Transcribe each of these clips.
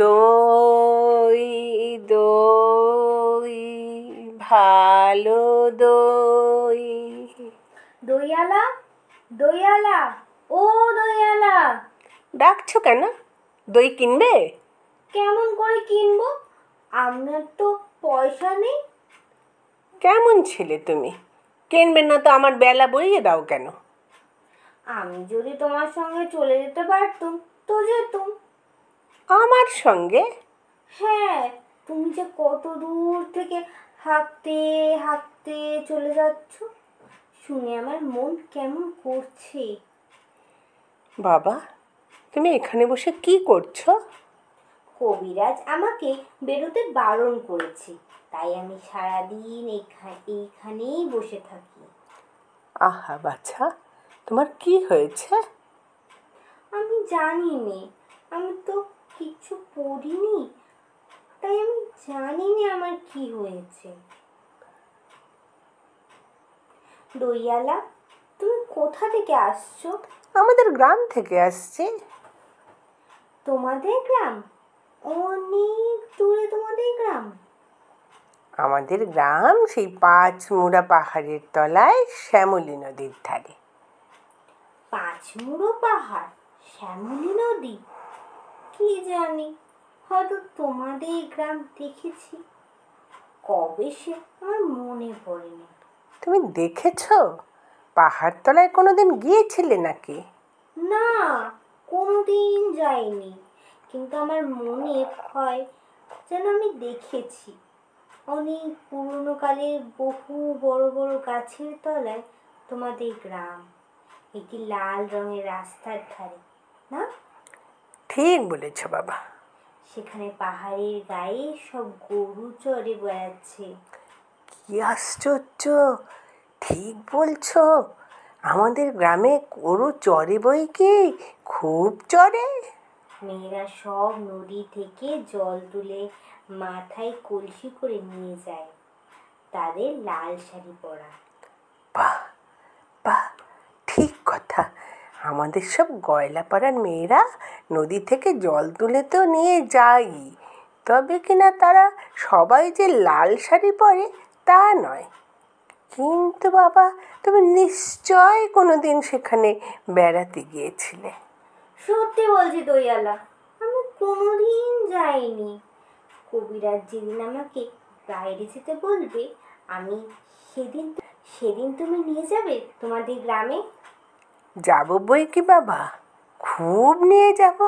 দই দই ভালো দই। দইয়ালা, দইয়ালা, ও দইয়ালা। ডাকছো কেন? দই কিনবে? কেমন করে কিনবো? আমার তো পয়সা নেই। কেমন ছেলে তুমি? কিনবে না তো আমার বেলা বইয়ে দাও কেন? আমি যদি তোমার সঙ্গে চলে যেতে পারতুম তো যেতুম। আমার সঙ্গে? হ্যাঁ, তুমি যে কত দূর থেকে হাঁটতে হাঁটতে চলে যাচ্ছ, শুনে আমার মন কেমন করছে। বাবা, তুমি এখানে বসে কি করছো? কবিরাজ আমাকে বেরোতে বারণ করেছে, তাই আমি সারাদিন এইখানেই বসে থাকি। আহা বাছা, তোমার কি হয়েছে? আমি জানি নে, আমি তো কিছু পড়িনি, তাই আমি জানি না আমার কি হয়েছে। দইয়ালা, তুমি কোথা থেকে আসছো? আমাদের গ্রাম থেকে আসছি। তোমাদের গ্রাম? অনেক দূরে তোমাদের গ্রাম? আমাদের গ্রাম সেই ৫ মুড়া পাহাড়ের তলায় শ্যামলী নদীর ধারে। ৫ মুড়ো পাহাড়, শ্যামলী নদী? কি জানি, হয়তো তোমাদের গ্রাম দেখেছি, কবে সে আমার মনে পড়েনি। তুমি দেখেছো? পাহাড়তলায় কোনোদিন গিয়েছিলে নাকি? না, কোনোদিন যাইনি, কিন্তু আমার মনে হয় যেন আমি দেখেছি। অনেক পুরনো কালের বহু বড় বড় গাছের তলায় তোমাদের গ্রাম, একটি লাল রঙের রাস্তার ধারে, না? ঠিক বলেছ বাবা। সেখানে পাহাড়ের গায়ে সব গরু চড়ে বেড়াচ্ছে। কি আশ্চর্য! ঠিক বলছো, আমাদের গ্রামে গরু চড়ে বই কি, খুব চড়ে। মেয়েরা সব নদী থেকে জল তুলে মাথায় কলসি করে নিয়ে যায়, তাদের লাল শাড়ি পরা। বাহ বাহ, ঠিক কথা। আমাদের সব গয়লাপাড়ার মেয়েরা নদী থেকে জল তুলে তো নিয়ে যায়, তবে কিনা তারা সবাই যে লাল শাড়ি পরে তা নয়। কিন্তু বাবা, তুমি নিশ্চয় কোনোদিন সেখানে বেড়াতে গিয়েছিলে। সত্যি বলছি দইয়ালা, আমি কোনোদিন যাইনি। কবিরাজ যেদিন আমাকে বাইরে যেতে বলবে, আমি সেদিন সেদিন তুমি নিয়ে যাবে তোমাদের গ্রামে? যাব বই কি বাবা, খুব নিয়ে যাব।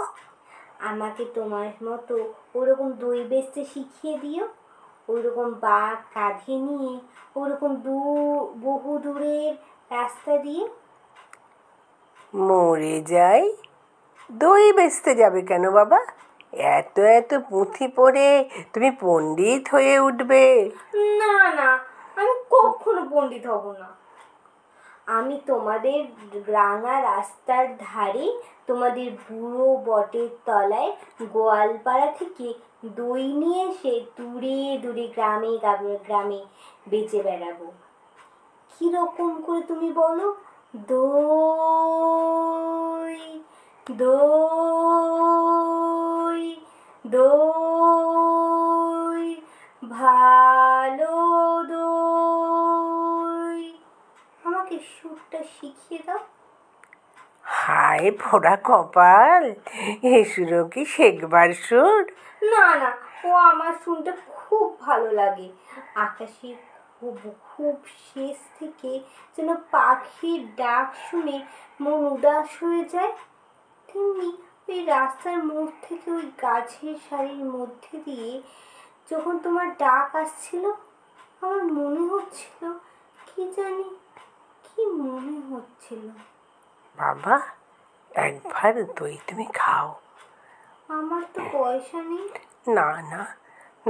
আমাকে তোমার মতো ওরকম দই বেচতে শিখিয়ে দিও, ওইরকম বাঘ কাঁধে নিয়ে ওরকম বহু দূরের রাস্তা দিয়ে। মরে যাই, দই বেচতে যাবে কেন বাবা? এত এত পুঁথি পড়ে তুমি পণ্ডিত হয়ে উঠবে। না না, আমি কখনো পণ্ডিত হব না। আমি তোমাদের রাঙা রাস্তার ধারে তোমাদের বুড়ো বটের তলায় গোয়ালপাড়া থেকে দই নিয়ে এসে দূরে দূরে গ্রামে গ্রামে গ্রামে বেচে বেড়াবো। কিরকম করে তুমি বলো? দই দই দই ভালো দই। আমাকে সুরটা শিখিয়ে দাও। হায় পোড়া কপাল, এ সুরও কি শেখবার সুর? না না, ও আমার শুনতে খুব ভালো লাগে। আকাশের খুব খুব শেষ থেকে যেন পাখির ডাক শুনে মন উদাস হয়ে যায়, তেমনি ওই রাস্তার মোড় থেকে ওই গাছের সারির মধ্যে দিয়ে যখন তোমার ডাক আসছিল, আমার মনে হচ্ছিল, কি জানি কি মনে হচ্ছিল। বাবা, একবার দই তুমি খাও। আমার তো পয়সা নেই। না না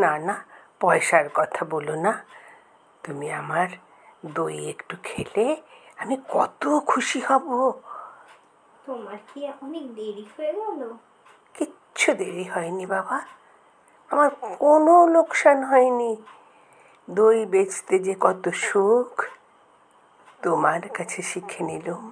না না, পয়সার কথা বলো না। তুমি আমার দই একটু খেলে আমি কত খুশি হব। তোমার কি অনেক দেরি হয়ে গেল? কিচ্ছু দেরি হয়নি বাবা, আমার কোনো লোকসান হয়নি। দই বেচতে যে কত সুখ তোমার কাছে শিখে নিলুম।